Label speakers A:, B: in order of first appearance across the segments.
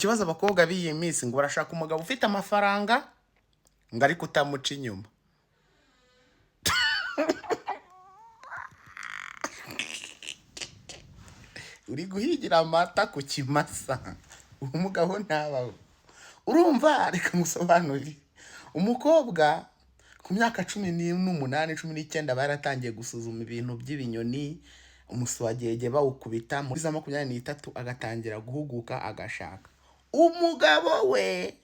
A: ikibazo abakobwa b'iyi minsi ngo barashaka umugabo ufite amafaranga ngo ariko utamuca inyuma. Uri guhigira amata ku kimasa, umugabo ntabaho. Urumva, reka musobanurire. Umukobwa ku myaka 18, 19 baratangiye gusuzuma ibintu by'ibinyoni, umuswagege bawukubita muri za 23 agatangira guhuguka agashaka umugabo we.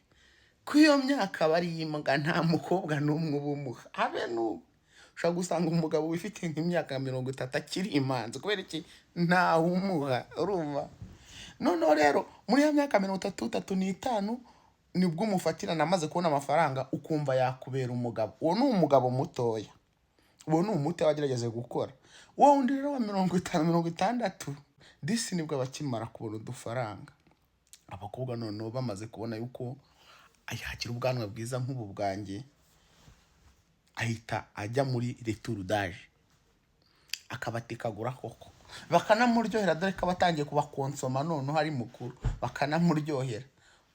A: Kwiyo myaka bariyimbwa nta mukobwa n'umwe ubumuha habe n'umwe. Ushaka gusanga umugabo wifite nk'imyaka 30 akiri imanzi kubera iki nta umuha. Urumva, noneho rero muri ya myaka 35 nibwo umufatirana amaze kubona amafaranga ukumva yakubera umugabo. Uwo ni umugabo mutoya, uwo ni umuti wagerageze gukora. Wowe undi rero wa 50 60 disi nibwo bakimara kubona udufaranga. Abakobwa noneho bamaze kubona yuko ayagira ubwanwa bwiza nk'ubu bwanjye, ahita ajya muri retour d'âge akabatikagura koko, bakanamuryohera dore ko batangiye kubakonsoma noneho hari mukuru, bakanamuryohera.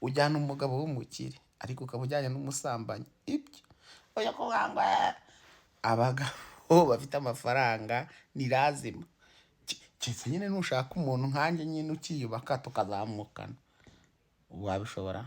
A: Ujyana umugabo w'umukire ariko ukaba ujyanye n'umusambanyi. Ibyo oya ko ngangwa abagabo bafite amafaranga ni lazima. Cyese nyine nushaka umuntu nkanjye nyine ukiyubaka tukazamukana, wabishobora.